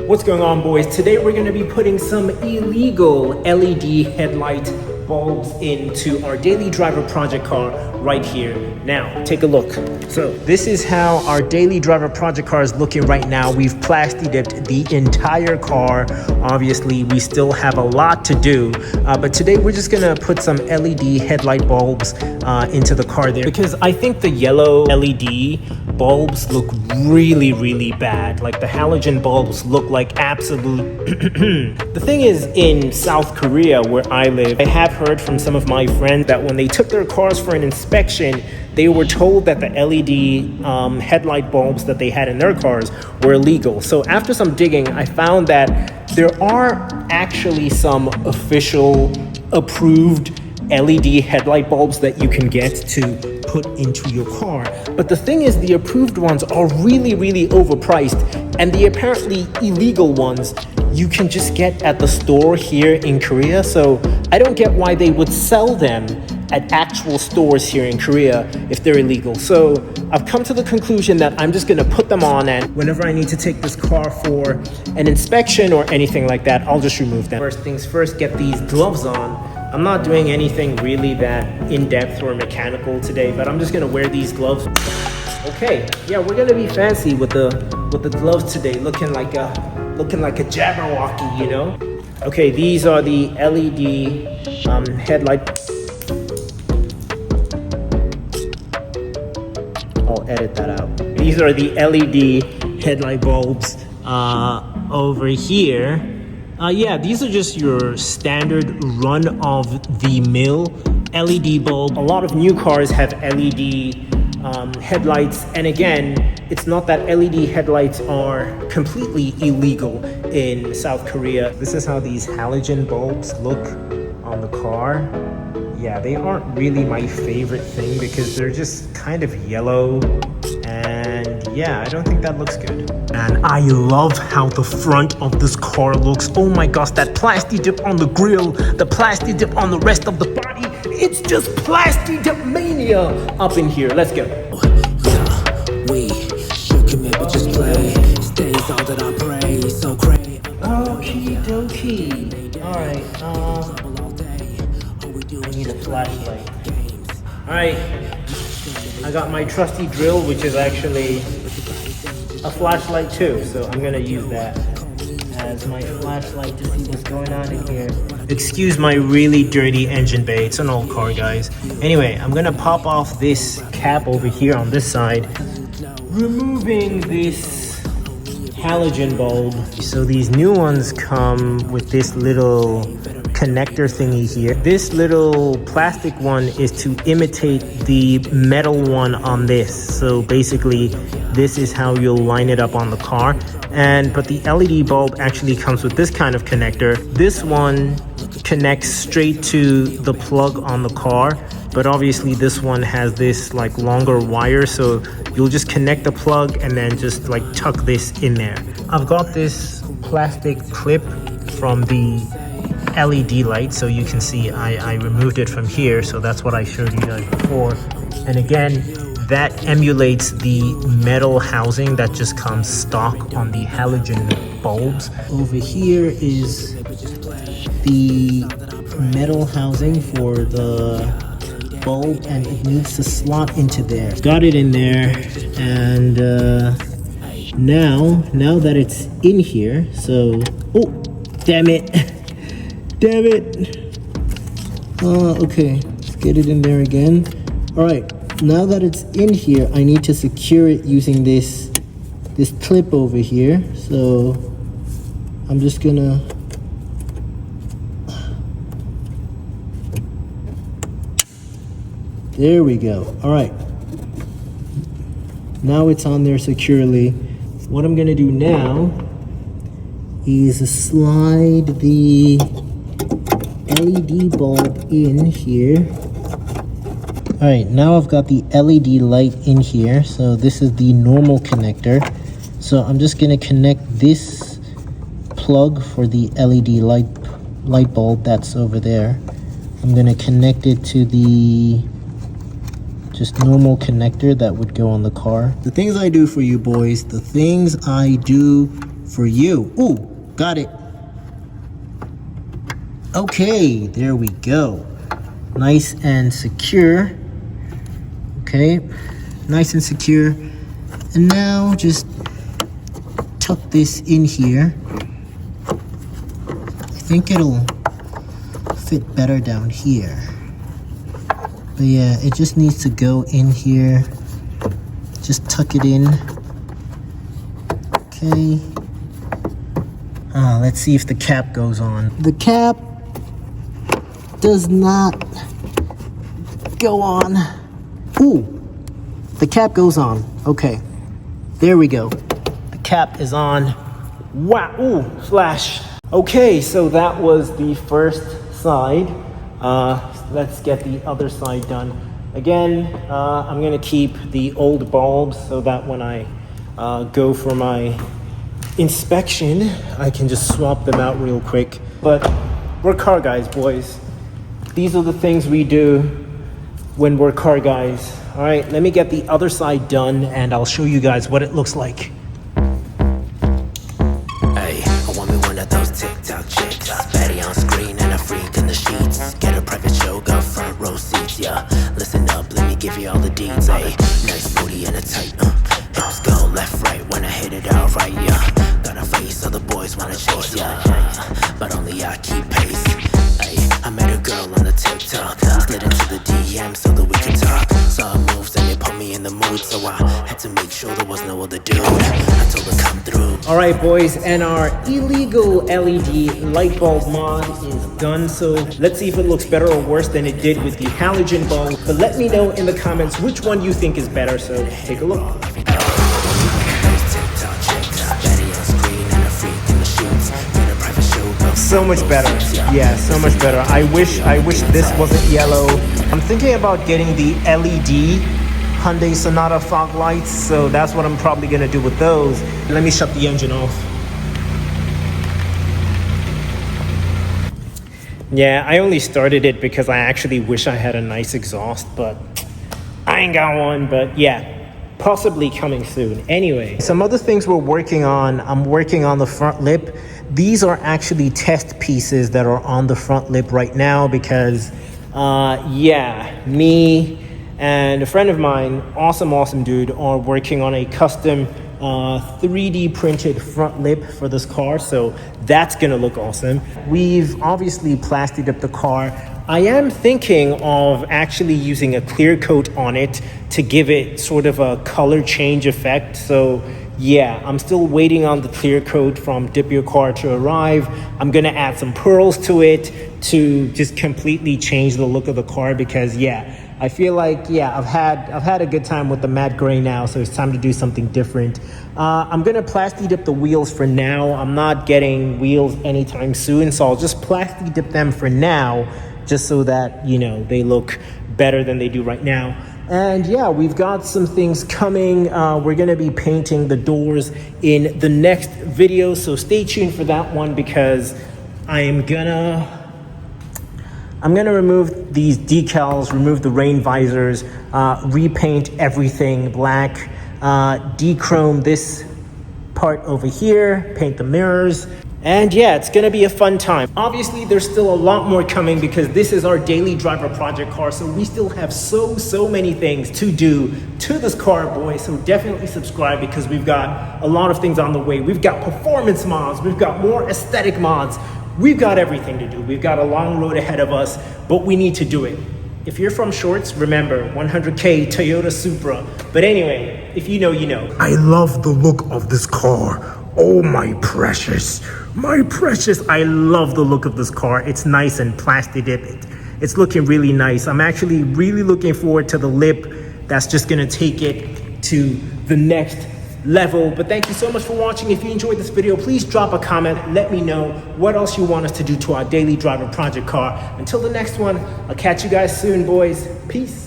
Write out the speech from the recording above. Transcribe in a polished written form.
What's going on, boys? Today we're going to be putting some illegal LED headlight bulbs into our daily driver project car right here. Now, take a look. So this is how our daily driver project car is looking right now. We've plastic dipped the entire car. Obviously, we still have a lot to do, but today we're just gonna put some LED headlight bulbs into the car there, because I think the yellow LED bulbs look really bad. Like the halogen bulbs look like absolute The thing is, in South Korea where I live, I have heard from some of my friends that when they took their cars for an inspection, they were told that the LED headlight bulbs that they had in their cars were illegal. So after some digging, I found that there are actually some official approved LED headlight bulbs that you can get to put into your car. But the thing is, the approved ones are really overpriced, and the apparently illegal ones you can just get at the store here in Korea. So I don't get why they would sell them at actual stores here in Korea if they're illegal. So I've come to the conclusion that I'm just gonna put them on, and whenever I need to take this car for an inspection or anything like that, I'll just remove them. First things first, get these gloves on. I'm not doing anything really that in-depth or mechanical today, but I'm just gonna wear these gloves. Okay, yeah, we're gonna be fancy with the gloves today, looking like a Jabberwocky, you know? Okay, these are the LED headlight. I'll edit that out. These are the LED headlight bulbs over here. Yeah, these are just your standard run-of-the-mill LED bulb. A lot of new cars have LED headlights, and again, it's not that LED headlights are completely illegal in South Korea. This is how these halogen bulbs look on the car. Yeah, they aren't really my favorite thing because they're just kind of yellow, and yeah, I don't think that looks good. And I love how the front of this car looks. Oh my gosh, that plastic dip on the grill, the plastic dip on the rest of the body. It's just plastic dip mania up in here. Let's go. We should maybe just play. Stays all that I pray. So great. Okie dokie. Alright, I need a flashlight. Alright, I got my trusty drill, which is actually a flashlight too, so I'm gonna use that as my flashlight to see what's going on in here. Excuse my really dirty engine bay, it's an old car, guys. Anyway, I'm gonna pop off this cap over here on this side, removing this halogen bulb. So these new ones come with this little connector thingy here. This little plastic one is to imitate the metal one on this. So basically, this is how you'll line it up on the car. But the LED bulb actually comes with this kind of connector. This one connects straight to the plug on the car, but obviously this one has this like longer wire, so you'll just connect the plug and then just like tuck this in there. I've got this plastic clip from the LED light, so you can see I removed it from here, so that's what I showed you guys before. And again, that emulates the metal housing that just comes stock on the halogen bulbs. Over here is the metal housing for the bulb, and it needs to slot into there. Got it in there, and now that it's in here, so oh, damn it. Damn it. Okay, let's get it in there again. All right, now that it's in here, I need to secure it using this clip over here. So I'm just gonna there we go. All right, now it's on there securely. What I'm gonna do now is slide the LED bulb in here. All right, now I've got the LED light in here. So this is the normal connector. So I'm just gonna connect this plug for the LED light bulb that's over there. I'm gonna connect it to the just normal connector that would go on the car. The things I do for you boys, the things I do for you. Ooh, got it. Okay, there we go. Nice and secure. Okay, nice and secure. And now just tuck this in here. I think it'll fit better down here. But yeah, it just needs to go in here. Just tuck it in. Okay. Let's see if the cap goes on. The cap does not go on. Ooh, the cap goes on. Okay, there we go. The cap is on. Wow, ooh, flash. Okay, so that was the first side. Let's get the other side done. Again, I'm gonna keep the old bulbs so that when I go for my inspection, I can just swap them out real quick. But we're car guys, boys. These are the things we do when we're car guys. All right, let me get the other side done and I'll show you guys what it looks like. Hey, I want me one of those TikTok chicks. Betty on screen and a freak in the sheets. Get a private show, got front row seats, yeah. Listen up, let me give you all the deeds, hey. Nice booty and a tight, hips go left, right when I hit it out right, yeah. Got a face, so the boys wanna chase, yeah. But only I keep pace. I met a girl on the TikTok, slid into the DM so that we could talk. Saw her moves and it put me in the mood, so I had to make sure there was no other dude. I told her come through. All right, boys, and our illegal LED light bulb mod is done. So let's see if it looks better or worse than it did with the halogen bulb. But let me know in the comments which one you think is better. So take a look. So much better. Yeah, so much better. I wish this wasn't yellow. I'm thinking about getting the LED Hyundai Sonata fog lights, so that's what I'm probably gonna do with those. Let me shut the engine off. Yeah, I only started it because I actually wish I had a nice exhaust, but I ain't got one. But yeah, possibly coming soon. Anyway, some other things we're working on. I'm working on the front lip. These are actually test pieces that are on the front lip right now because, yeah, me and a friend of mine, awesome dude, are working on a custom 3D printed front lip for this car. So that's gonna look awesome. We've obviously plastered up the car. I am thinking of actually using a clear coat on it to give it sort of a color change effect. So yeah, I'm still waiting on the clear coat from Dip Your Car to arrive. I'm gonna add some pearls to it to just completely change the look of the car because yeah, I feel like, yeah, I've had a good time with the matte gray now, so it's time to do something different. I'm gonna plasti dip the wheels for now. I'm not getting wheels anytime soon, so I'll just plasti dip them for now, just so that, you know, they look better than they do right now. And yeah, we've got some things coming. We're gonna be painting the doors in the next video, so stay tuned for that one because I'm gonna remove these decals, remove the rain visors, repaint everything black, dechrome this part over here, paint the mirrors. And yeah, it's gonna be a fun time. Obviously, there's still a lot more coming because this is our daily driver project car, so we still have so many things to do to this car, boys. So definitely subscribe because we've got a lot of things on the way. We've got performance mods, we've got more aesthetic mods, we've got everything to do. We've got a long road ahead of us, but we need to do it. If you're from Shorts, remember 100K Toyota Supra. But anyway, if you know, you know. I love the look of this car. Oh, my precious. My precious, I love the look of this car. It's nice and plasti dipped. It's looking really nice. I'm actually really looking forward to the lip that's just gonna take it to the next level. But thank you so much for watching. If you enjoyed this video, please drop a comment. Let me know what else you want us to do to our daily driver project car. Until the next one, I'll catch you guys soon, boys. Peace.